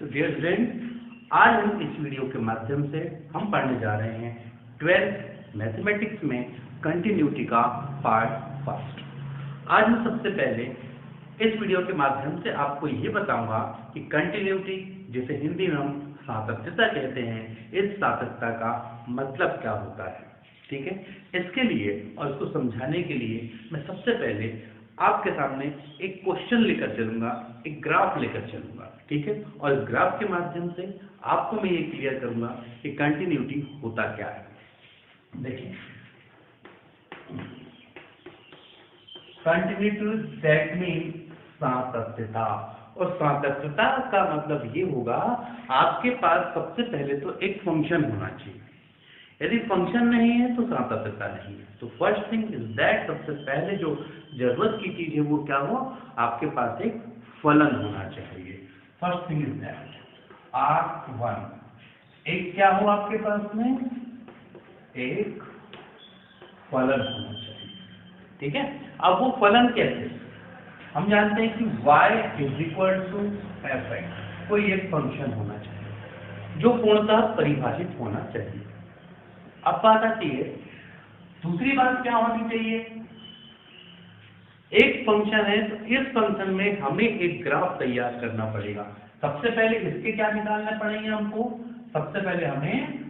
तो dear student, आज हम इस वीडियो के माध्यम से हम पढ़ने जा रहे हैं 12th मैथमेटिक्स में कंटिन्यूटी का पार्ट फर्स्ट। आज मैं सबसे पहले इस वीडियो के माध्यम से आपको ये बताऊंगा कि कंटिन्यूटी, जिसे हिंदी में हम सातत्यता कहते हैं, इस सातत्यता का मतलब क्या होता है। ठीक है, इसके लिए और इसको समझाने के लिए मैं सबसे पहले आपके सामने एक क्वेश्चन लेकर चलूंगा, एक ग्राफ लेकर चलूंगा। ठीक है, और इस ग्राफ के माध्यम से आपको मैं ये क्लियर करूंगा कि कंटिन्यूटी होता क्या है। देखिए, कंटिन्यूटी दैट मीन सातत्यता, और सातत्यता का मतलब ये होगा आपके पास सबसे पहले तो एक फंक्शन होना चाहिए। यदि फंक्शन नहीं है तो सातत्यता नहीं है। तो फर्स्ट थिंग इज दैट, सबसे पहले जो जरूरत की चीज है वो क्या हो, आपके पास एक फलन होना चाहिए। First thing is that R1 एक क्या हो आपके पास में, एक फलन होना चाहिए। ठीक है, अब वो फलन कैसे, हम जानते हैं कि y is equal to f(x), कोई एक फंक्शन होना चाहिए जो पूर्णतः परिभाषित होना चाहिए। अब बात आती है, दूसरी बात क्या होनी चाहिए, एक फंक्शन है तो इस फंक्शन में हमें एक ग्राफ तैयार करना पड़ेगा। सबसे पहले इसके क्या निकालने पड़ेंगे हमको, सबसे पहले हमें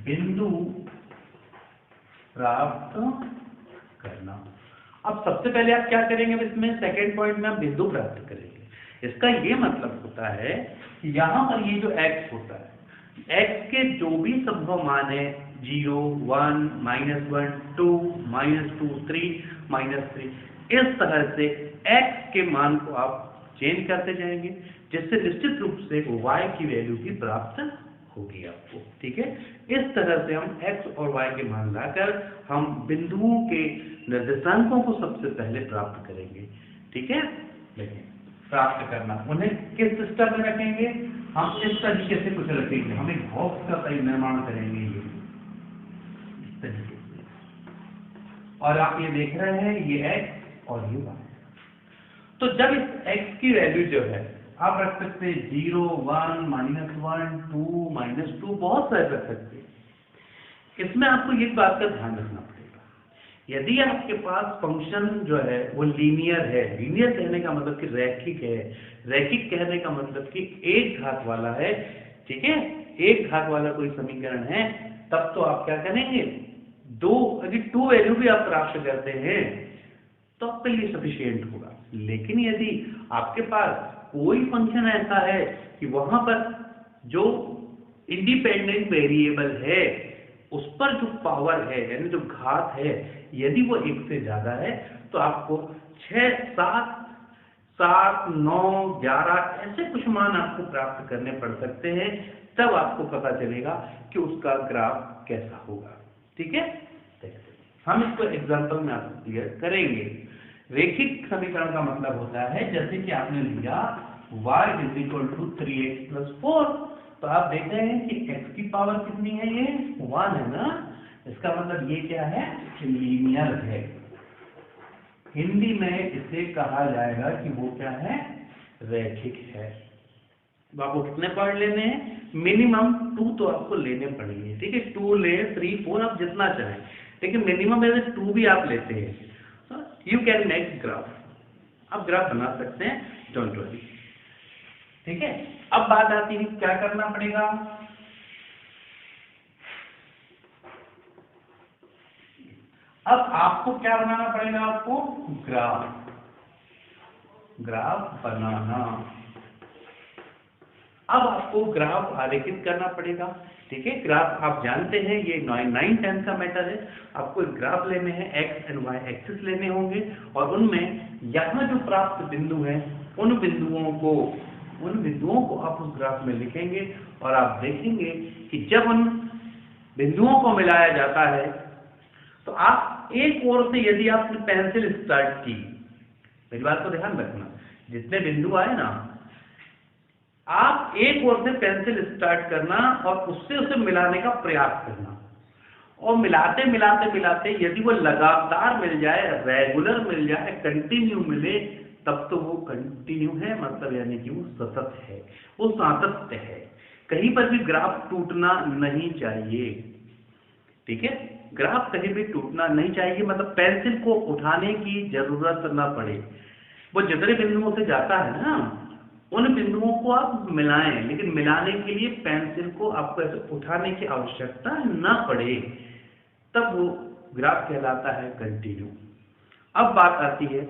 बिंदु प्राप्त करना। अब सबसे पहले आप क्या करेंगे, इसमें सेकेंड पॉइंट में आप बिंदु प्राप्त करेंगे। इसका ये मतलब होता है कि यहां पर ये जो x होता है, x के जो भी संभव मान है 0, 1, -1, 2, -2, 3, -3, इस तरह से x के मान को आप चेंज करते जाएंगे, जिससे निश्चित रूप से y की वैल्यू भी प्राप्त होगी आपको। ठीक है, इस तरह से हम x और y के मान लाकर हम बिंदुओं के निर्देशांकों को सबसे पहले प्राप्त करेंगे। ठीक है, देखिए प्राप्त करना, उन्हें किस सिस्टम में रखेंगे, हम इस तरीके से कुछ रखेंगे, हम एक बॉक्स का निर्माण करेंगे ये इस तरीके से, और आप ये देख रहे हैं ये x और ये y। तो जब इस x की वैल्यू जो है आप रख सकते हैं 0, 1, -1, 2, -2, बहुत सारे रख सकते हैं। इसमें आपको एक बात का ध्यान रखना पड़ेगा, यदि आपके पास फंक्शन जो है वो लीनियर है, लीनियर कहने का मतलब कि रैखिक है, रैखिक कहने का मतलब कि एक घात वाला है। ठीक है, एक घात वाला कोई समीकरण है, तब तो आप क्या करेंगे, अगर 2 वैल्यू भी आप प्राप्त करते हैं तो आपके लिए सफिशिएंट होगा। लेकिन यदि आपके पास कोई फंक्शन ऐसा है कि वहां पर जो इंडिपेंडेंट वेरिएबल है उस पर जो पावर है, यानी जो घात है, यदि वो 1 से ज्यादा है तो आपको 6, 7, 7, 9, 11 ऐसे कुछ मान आपको प्राप्त करने पड़ सकते हैं, तब आपको पता चलेगा कि उसका ग्राफ कैसा होगा। ठीक है, हम इसको एग्जांपल में आपको क्लियर करेंगे। रैखिक समीकरण का मतलब होता है, जैसे कि आपने लिया y = 3x + 4, तो आप देख रहे हैं कि x की पावर कितनी है, ये 1 है ना, इसका मतलब ये क्या है, लीनियर है। हिंदी में इसे कहा जाएगा कि वो क्या है, रैखिक है। तो आपको कितने पॉइंट लेने हैं, मिनिमम 2 तो आपको लेने पड़ेंगे। ठीक है, 2 ले, 3, 4 आप जितना चाहें, लेकिन मिनिमम यदि 2 भी आप लेते हैं यू कैन मेक ग्राफ, आप ग्राफ बना सकते हैं, डोंट वरी। ठीक है, अब बात आती है क्या करना पड़ेगा, अब आपको क्या बनाना पड़ेगा, आपको ग्राफ बनाना। अब आपको ग्राफ आरेखित करना पड़ेगा। ठीक है, ग्राफ आप जानते हैं ये 9, 10 का मैटर है। आपको एक ग्राफ लेने हैं, x एंड y एक्सिस लेने होंगे, और उनमें यहाँ जो प्राप्त बिंदु हैं उन बिंदुओं को आप उस ग्राफ में लिखेंगे, और आप देखेंगे कि जब उन बिंदुओं को मिलाया जाता है तो आप एक ओर से, यदि आपने पेंसिल स्टार्ट की, मेरी बात को ध्यान रखना, जितने बिंदु आए ना, आप एक ओर से पेंसिल स्टार्ट करना और उससे उसे मिलाने का प्रयास करना, और मिलाते मिलाते मिलाते यदि वो लगातार मिल जाए, रेगुलर मिल जाए, कंटिन्यू मिले, तब तो वो कंटिन्यू है, मतलब यानी कि वो सतत है, वो सातत्य है। कहीं पर भी ग्राफ टूटना नहीं चाहिए, ठीक है, ग्राफ कहीं भी टूटना नहीं चाहिए, मतलब पेंसिल को उठाने की जरूरत ना पड़े। वो जितने बिंदुओं से जाता है ना, उन बिंदुओं को आप मिलाएं, लेकिन मिलाने के लिए पेंसिल को आपको ऐसे उठाने की आवश्यकता ना पड़े, तब वो ग्राफ कहलाता है कंटिन्यू। अब बात आती है,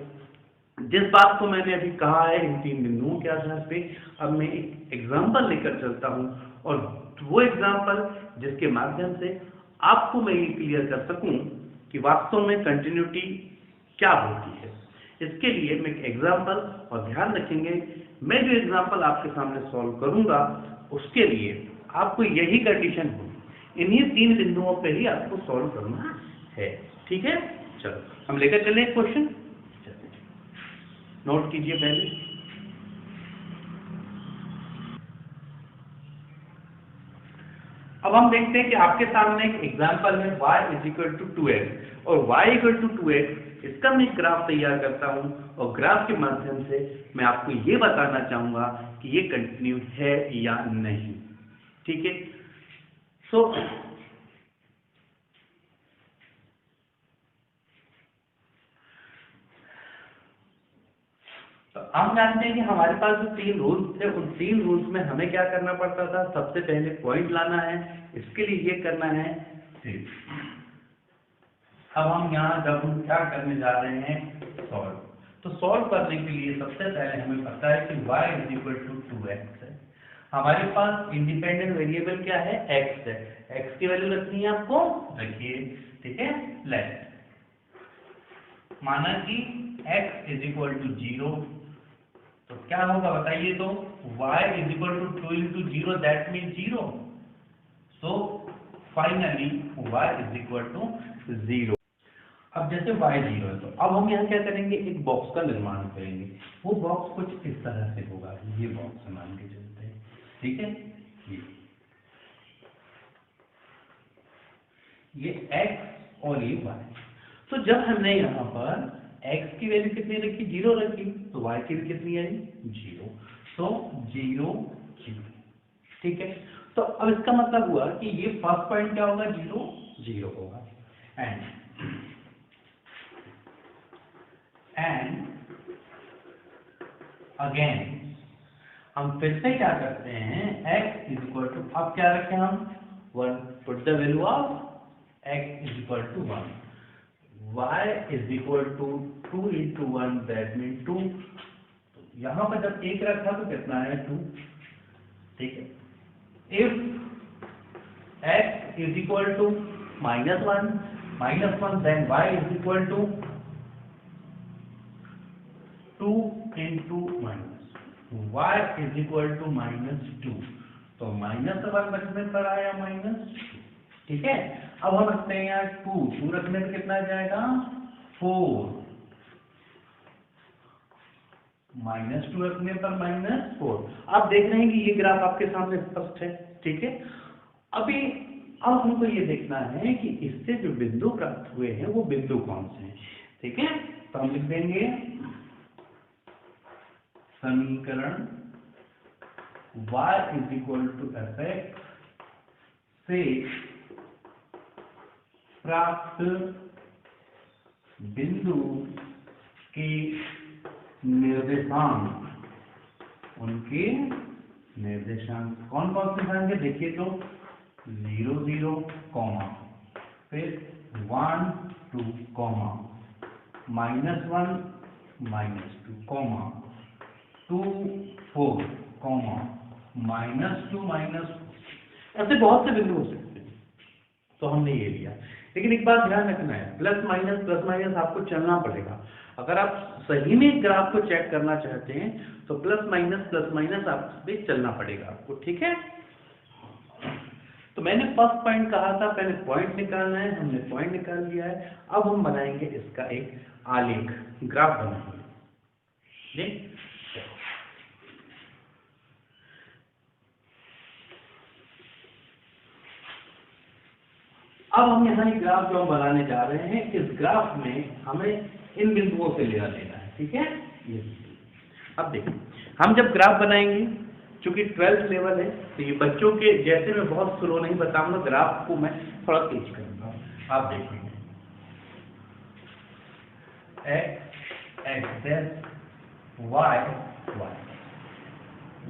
जिस बात को मैंने अभी कहा है इन 3 बिंदुओं के आधार पे, अब मैं एक एग्जांपल लेकर चलता हूं, और वो एग्जांपल जिसके माध्यम से आपको मैं ये क्लियर कर सकूं कि वास्तव में कंटिन्यूटी क्या होती है। इसके लिए मैं एक एग्जांपल, और ध्यान रखेंगे मैं जो एग्जांपल आपके सामने सॉल्व करूंगा उसके लिए आपको यही कंडीशन होगी, इन्हीं 3 बिंदुओं पे ही आपको सॉल्व करना है, ठीक है। चलो हम लेकर चले क्वेश्चन, नोट कीजिए पहले। अब हम देखते हैं कि आपके सामने एक एग्जांपल है y = 2x, और y = 2x, इसका मैं एक ग्राफ तैयार करता हूं, और ग्राफ के माध्यम से मैं आपको ये बताना चाहूंगा कि ये कंटिन्यू है या नहीं, ठीक है। सो तो हम जानते हैं कि हमारे पास जो 3 रूल्स थे, उन 3 रूल्स में हमें क्या करना पड़ता था, सबसे पहले पॉइंट लाना है, इसके लिए ये करना है 3। अब हम यहाँ जब हम क्या करने जा रहे हैं, सॉल्व, तो सॉल्व करने के लिए सबसे पहले हमें पता है कि y = 2x है, हमारे पास इंडिपेंडेंट वेरिएबल क्या है, x है, x की वैल्यू रखनी है आपको, रखिए, ठीक है। लेट माना कि x = 0, तो क्या होगा बताइए, तो y = 2 × 0, that mean 0, so finally y = 0। अब जैसे y 0 है, तो अब हम यहाँ क्या करेंगे, एक बॉक्स का निर्माण करेंगे, वो बॉक्स कुछ इस तरह से होगा, ये बॉक्स मान के चलते हैं, ठीक है। ये x और ये y, तो जब हमने यहाँ पर x की वैल्यू कितनी रखी, 0 रखी, तो y की भी कितनी आई, 0, तो 0 0, ठीक है। तो अब इसका मतलब हुआ कि ये फर्स्ट पॉइंट क्या होगा, 0 0 होगा, एंड अगेन हम फिर से क्या करते हैं, x = अब क्या रखें हम, 1, put the value of x = 1, y = 2 × 1, that mean 2, तो यहां पर जब 1 रखा तो कितना है, 2, ठीक है। If x = -1, then y = 2 × y = -2, तो -1 रखने पर आया -2, ठीक है। अब हम रखते हैं यहाँ 2 रखने पर कितना आ जाएगा, 4, -2 रखने पर -4। आप देख रहे हैं कि ये ग्राफ आपके सामने स्पष्ट है, ठीक है। अब हमको ये देखना है कि इससे जो बिंदु प्राप्त हुए हैं वो बिंदु कौन से हैं, ठीक है। तो हम लिख देंगे समीकरण y = f(x) से प्राप्त बिंदु के निर्देशांक, उनके निर्देशांक कौन कौन से होंगे, देखिए तो 0 0, फिर 1 2, -1 -2, 2 4, -2 ऐसे बहुत से बिंदु हो सकते हैं, तो हमने ये लिया। लेकिन एक बात ध्यान रखना है, प्लस माइनस आपको चलना पड़ेगा। अगर आप सही में ग्राफ को चेक करना चाहते हैं तो प्लस माइनस आप भी चलना पड़ेगा आपको, ठीक है। तो मैंने फर्स्ट पॉइंट कहा था, पहले पॉइंट निकालना है, हमने पॉइंट निकाल लिया है। अब हम बनाएंगे इसका एक आलेख, ग्राफ बनाएंगे। अब हम यहाँ एक ग्राफ जो हम बनाने जा रहे हैं, इस ग्राफ में हमें इन बिंदुओं से लेना है, ठीक है। ये अब देखिए, हम जब ग्राफ बनाएंगे, चूंकि 12th लेवल है तो ये बच्चों के जैसे मैं बहुत स्लो नहीं बताऊंगा, ग्राफ को मैं थोड़ा तेज करूंगा। आप देखेंगे x एक्सेस y y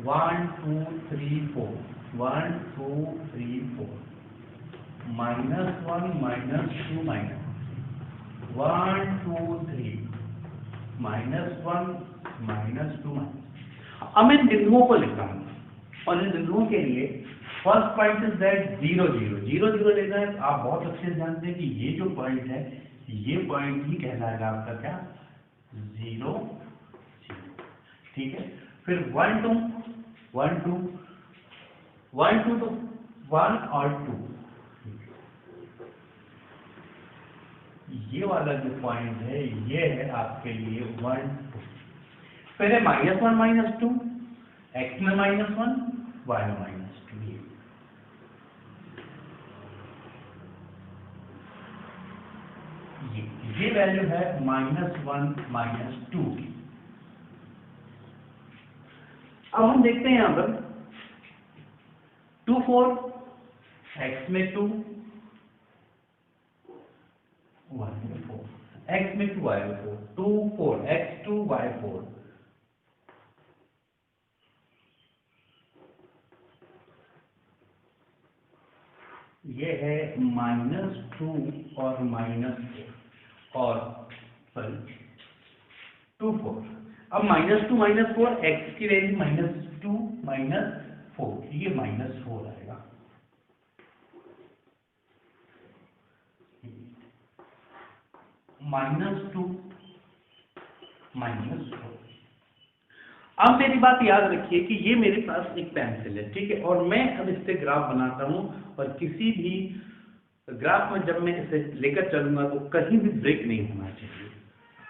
1 2 3 4 1 2 3 4 -1 -2 -1 2 3 -1 -2 अब मैं इन बिंदुओं को लिखता हूँ और इन बिंदुओं के लिए फर्स्ट पॉइंट इज दैट 0 0 0 0 लेना है। आप बहुत अच्छे से जानते हैं कि ये जो पॉइंट है, ये पॉइंट ही कहलाएगा आपका क्या, 0 0। ठीक है, फिर 1 2 1 2 1 2 तो 1 और 2, ये वाला जो पॉइंट है ये है आपके लिए 1 2। फिर है -1 -2, x में -1 y में -2। ये वैल्यू है -1 -2 की। अब हम देखते हैं यहां पर 2 4, x में 2 y में 4, x में 2 y में 4, 2 4 x 2 y 4। ये है -2 और -4 और सॉरी 2 4। अब -2 -4, x की वैल्यू -2 -4, ये -4 आएगा। -2 -4। अब मेरी बात याद रखिए कि ये मेरे पास एक पेंसिल है, ठीक है, और मैं अब इससे ग्राफ बनाता हूं और किसी भी ग्राफ में जब मैं इसे लेकर चलूंगा तो कहीं भी ब्रेक नहीं होना चाहिए।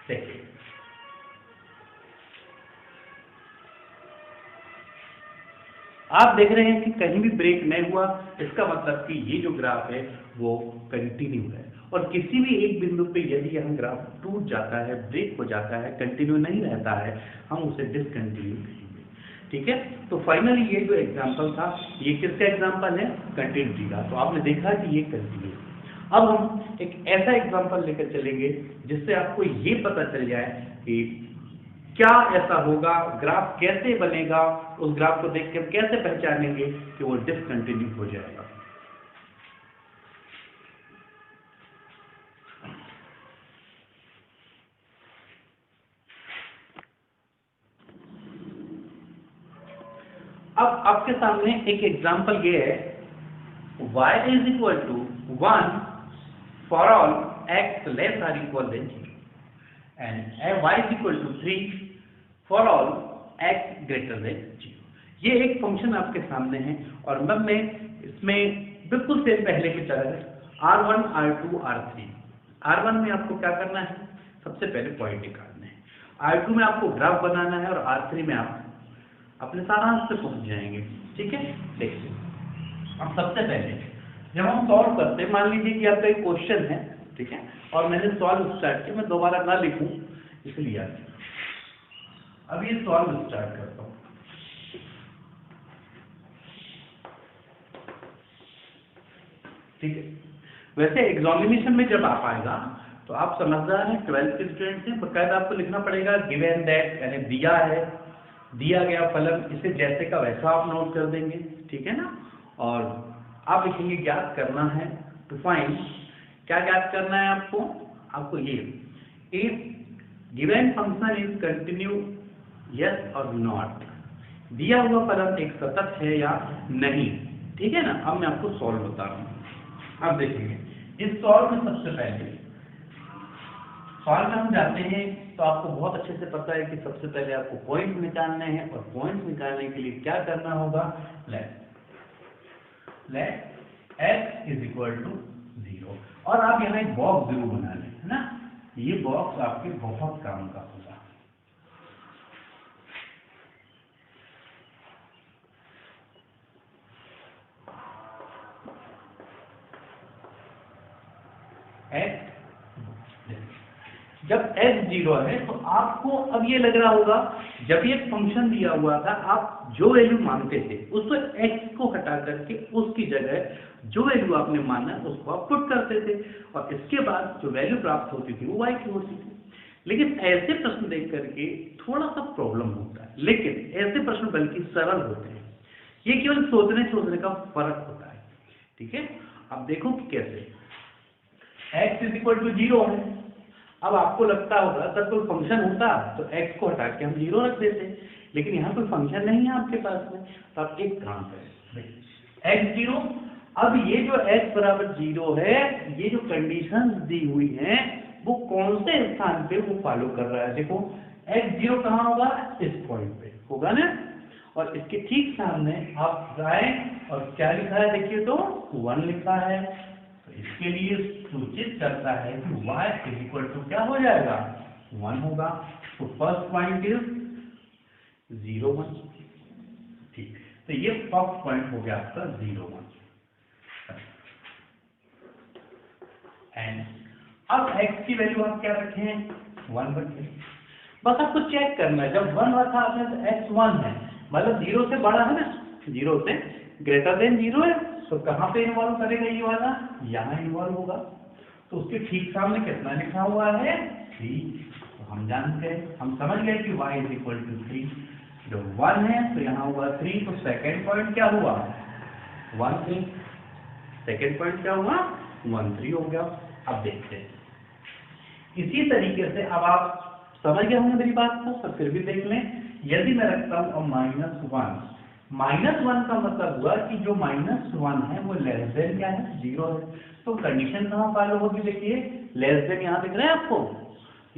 देखिए, आप देख रहे हैं कि कहीं भी ब्रेक नहीं हुआ, इसका मतलब कि ये जो ग्राफ है वो कंटिन्यू है। और किसी भी एक बिंदु पे यदि हम ग्राफ टूट जाता है, ब्रेक हो जाता है, कंटिन्यू नहीं रहता है, हम उसे डिसकंटिन्यू कहेंगे। ठीक है, तो फाइनली ये जो एग्जांपल था, ये किसका एग्जांपल है, कंटिन्यूटी का। तो आपने देखा कि ये कंटिन्यू। अब हम एक ऐसा एग्जांपल लेकर चलेंगे जिससे आपको ये पता चल जाए कि क्या ऐसा होगा, ग्राफ कैसे बनेगा, उस ग्राफ को देख के हम कैसे पहचानेंगे कि वो डिसकंटिन्यू हो जाएगा। अब आपके सामने एक एग्जांपल ये है, y is equal to 1 for all x less or equal than 0 and y is equal to 3 for all x greater than 0। ये एक फंक्शन आपके सामने है और मैं इसमें बिल्कुल से पहले की तरह r1 r2 r3। r1 में आपको क्या करना है, सबसे पहले पॉइंट निकालना है, r2 में आपको ग्राफ बनाना है और r3 में आप अपने सारांश पे पहुंच जाएंगे। ठीक है, देखिए, अब सबसे पहले जब हम सॉल्व करते हैं, मान लीजिए कि आपका एक क्वेश्चन है, ठीक है, और मैंने सॉल्व स्टार्ट किया, मैं दोबारा ना लिखूं इसलिए अब ये सॉल्व स्टार्ट करता हूं। ठीक है, वैसे एग्जामिनेशन में जब आप आएगा तो आप समझदार हैं, 12th के स्टूडेंट हैं, बकायदा आपको लिखना पड़ेगा गिवन दैट, यानी दिया है, दिया गया फलन, इसे जैसे का वैसा आप नोट कर देंगे। ठीक है ना, और आप लिखेंगे ज्ञात करना है, टू फाइंड, क्या ज्ञात करना है आपको, आपको ये if given function is continue yes और नॉट, दिया हुआ फलन एक सतत है या नहीं। ठीक है ना, अब मैं आपको सॉल्व बता रहा हूं। अब देखेंगे इस सॉल्व में सबसे पहले सॉल्व में हम जाते हैं तो आपको बहुत अच्छे से पता है कि सबसे पहले आपको पॉइंट निकालने हैं और पॉइंट निकालने के लिए क्या करना होगा, let x is equal to 0 और आप यहाँ एक बॉक्स जरूर बना लें, है ना, ये बॉक्स आपके बहुत काम का होगा। x जब x 0 है तो आपको अब ये लग रहा होगा, जब ये फंक्शन दिया हुआ था आप जो वैल्यू मानते थे उसको x को हटा करके उसकी जगह जो वैल्यू आपने माना उसको आप पुट करते थे, और इसके बाद जो वैल्यू प्राप्त होती थी वो y की होती थी। लेकिन ऐसे प्रश्न देख करके थोड़ा सा प्रॉब्लम होता है, लेकिन ऐसे प्रश्न बल्कि सरल होते हैं। ये केवल सोचने का फर्क होता है। ठीक है, अब देखो कि कैसे x = 0 है। अब आपको लगता होगा सर कोई फंक्शन होता तो x को हटा के हम 0 रख देते, लेकिन यहाँ कोई फंक्शन नहीं है आपके पास में, तो आप एक काम करें, x 0। अब ये जो x = 0 है, ये जो कंडीशंस दी हुई हैं वो कौन से स्थान पे वो फॉलो कर रहा है। देखो x 0 कहाँ होगा, इस पॉइंट पे होगा ना, और इसके ठीक सामने आप जाएं और क्या लिखा है देखिए, तो 1 लिखा है, तो इसके लिए सूचित करता है कि y = क्या हो जाएगा, 1 होगा। तो फर्स्ट पॉइंट इज 0 1। ठीक, तो ये फर्स्ट पॉइंट हो गया आपका 0 1। एंड अब x की वैल्यू आप क्या रखें, 1 रखें। बस आपको चेक करना है, जब 1 रखा आपने तो x 1 है, मतलब 0 से बड़ा है ना, 0 से ग्रेटर देन 0 है, तो कहाँ पे इन्वॉल्व करेगा ये वाला, यहाँ इन्वॉल्व होगा। तो उसके ठीक सामने कितना लिखा हुआ है, 3। तो हम जानते हैं, हम समझ गए कि y = 3। जब 1 है तो यहाँ होगा 3, तो सेकेंड पॉइंट क्या हुआ, 1 3। सेकेंड पॉइंट क्या हुआ, 1 3 हो गया। अब देखते हैं इसी तरीके से, अब आप समझ गए होंगे मेरी बात को, पर फिर भी देख लें। यदि मैं रखता हूं अब -1 का मतलब हुआ कि जो -1 है वो लेस देन क्या है, 0 है। तो कंडीशन कहाँ फॉलो होगी, देखिए लेस देन यहाँ दिख रहा है आपको,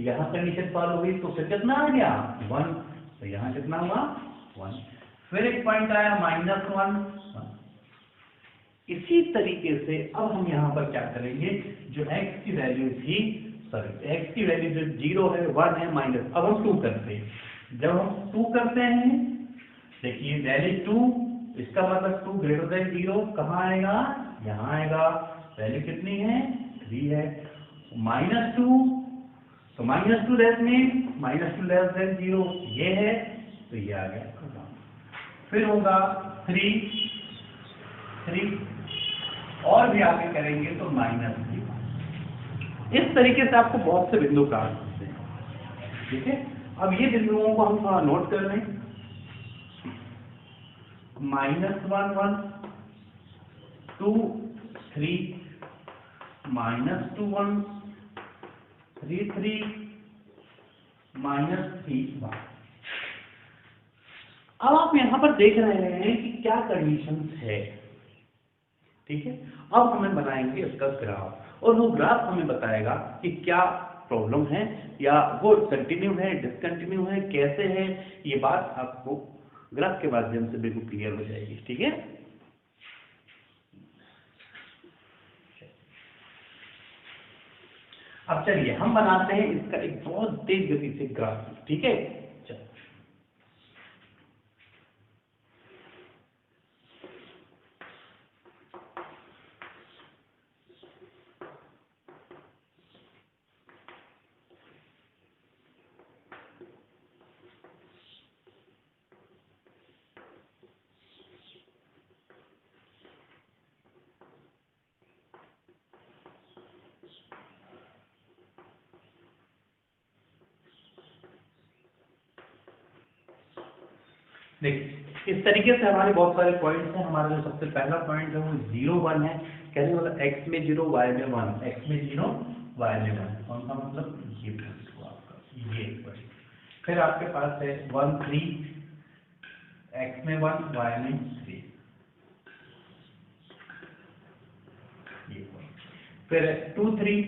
यहाँ कंडीशन फॉलो हुई, तो फिर कितना आ गया, 1। तो यहाँ कितना हुआ, 1। फिर एक पॉइंट आया -1। इसी तरीके से अब हम यहाँ पर क्या करेंगे, जो x की वैल्यू थी, सॉरी x की वैल्यू जो 0 है 1 है माइनस, अब हम 2 करते हैं। जब हम 2 करते हैं, देखिए वैल्यू 2, इसका मतलब 2 > 0 कहाँ आएगा, यहाँ आएगा। वैल्यू कितनी है, 3 है। -2, तो -2 लेस में -2 लेस देन 0 ये है, तो ये आ गया। फिर होगा 3 और भी आगे करेंगे तो -3। इस तरीके से आपको बहुत से बिंदु प्राप्त होते हैं। ठीक है, अब ये बिंदुओं को हम थोड़ा नोट कर लें। -1 1 2 3 -2 1 3 3 -3 1। अब आप यहां पर देख रहे हैं कि क्या कंडीशंस है। ठीक है, अब हमें बनाएंगे इसका ग्राफ, और वो ग्राफ हमें बताएगा कि क्या प्रॉब्लम है, या वो कंटिन्यू है, डिसकंटिन्यू है, कैसे है। ये बात आपको ग्राफ के माध्यम से बिल्कुल क्लियर हो जाएगी। ठीक है, अब चलिए हम बनाते हैं इसका एक बहुत तेज गति से ग्राफ। ठीक है, चलो देखिए इस तरीके से हमारे बहुत सारे पॉइंट्स हैं। हमारा जो सबसे पहला पॉइंट है वो 0 1 है, कहने वाला x में 0 y में 1, x में 0 y में 1, कौन सा मतलब ये पॉइंट हुआ आपका, ये पॉइंट। फिर आपके पास है 1 3, x में 1 y में 3, ये पॉइंट। फिर 2 3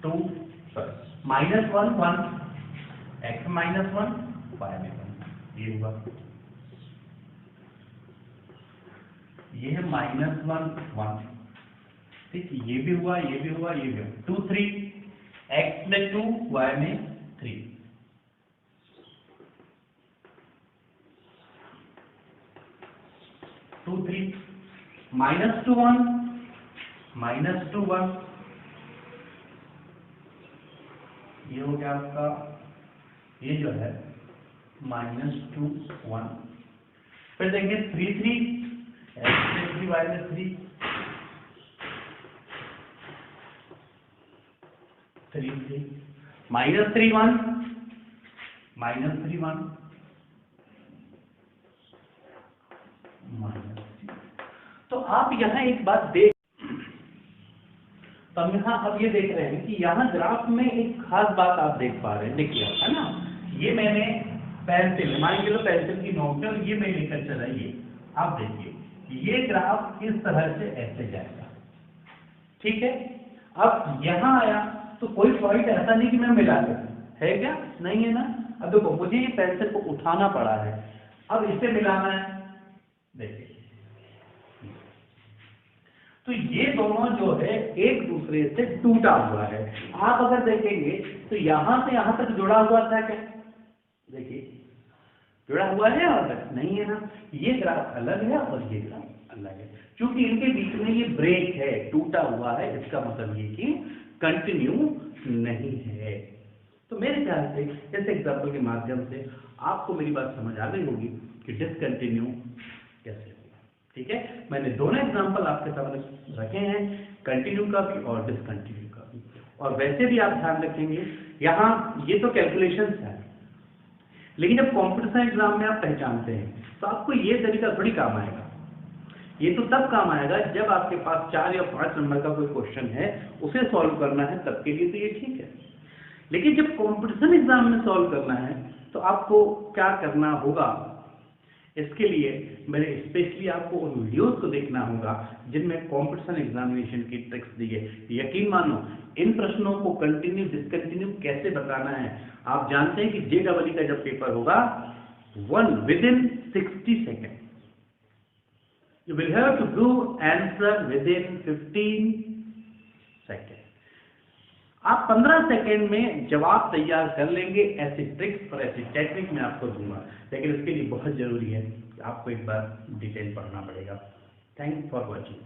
2 सॉरी -1 1, x में -1 y में 1, ये हुआ। ये है -1 1, ठीक, ये भी हुआ, ये भी हुआ, ये भी हुआ। 2 3, x में 2 y में 3, 2 3 -2 1 -2 1, ये हो गया आपका, ये जो है -2 1, फिर देंगे 3 3 -3 -3 3 3 -3 1 -3 1 -3। तो आप यहाँ एक बात देख, तो हम यहाँ अब ये देख रहे हैं कि यहाँ ग्राफ में एक खास बात आप देख पा रहे हैं। देखिए है ना, ये मैंने पेंसिल, मान के लो पेंसिल की नोक है और ये मैं लेकर चला, ये आप देखिए ये ग्राफ इस तरह से ऐसे जाएगा, ठीक है। अब यहाँ आया तो कोई पॉइंट ऐसा नहीं कि मैं मिला सकूं, है क्या, नहीं है ना। अब देखो मुझे ये पेंसिल को उठाना पड़ा है, अब इसे मिलाना है, देखिए तो ये दोनों जो है एक दूसरे से टूटा हुआ है। आप अगर देखेंगे तो यहां से यहां तक जुड़ा हुआ था क्या, देखिए जुड़ा हुआ है और नहीं है ना। ये ग्राफ अलग है और ये ग्राफ अलग है, क्योंकि इनके बीच में ये ब्रेक है, टूटा हुआ है, इसका मतलब ये कि कंटिन्यू नहीं है। तो मेरे ख्याल से इस एग्जाम्पल के माध्यम से आपको मेरी बात समझ आ गई होगी कि डिसकंटिन्यू कैसे होगा, ठीक है। मैंने दोनों एग्जाम्पल आपके सामने रखे हैं, कंटिन्यू का भी और डिसकंटिन्यू का भी। और वैसे भी आप ध्यान रखेंगे, यहाँ ये तो कैलकुलेशंस है, लेकिन जब कॉम्पिटिशन एग्जाम में आप पहचानते हैं तो आपको ये तरीका थोड़ी काम आएगा। ये तो तब काम आएगा जब आपके पास 4 या 5 नंबर का कोई क्वेश्चन है, उसे सॉल्व करना है, तब के लिए तो ये ठीक है। लेकिन जब कॉम्पिटिशन एग्जाम में सॉल्व करना है तो आपको क्या करना होगा, इसके लिए मैंने स्पेशली आपको उन वीडियोस को देखना होगा जिनमें कॉम्पिटिशन एग्जामिनेशन की ट्रिक्स दी है। यकीन मानो इन प्रश्नों को कंटिन्यू डिसकंटिन्यू कैसे बताना है। आप जानते हैं कि JEE का जब पेपर होगा, within 60 seconds you will have to do answer within 15 seconds। आप 15 सेकेंड में जवाब तैयार कर लेंगे। ऐसी ट्रिक्स और ऐसी टेक्निक मैं आपको दूंगा, लेकिन इसके लिए बहुत जरूरी है कि आपको एक बार डिटेल पढ़ना पड़ेगा। Thanks for watching.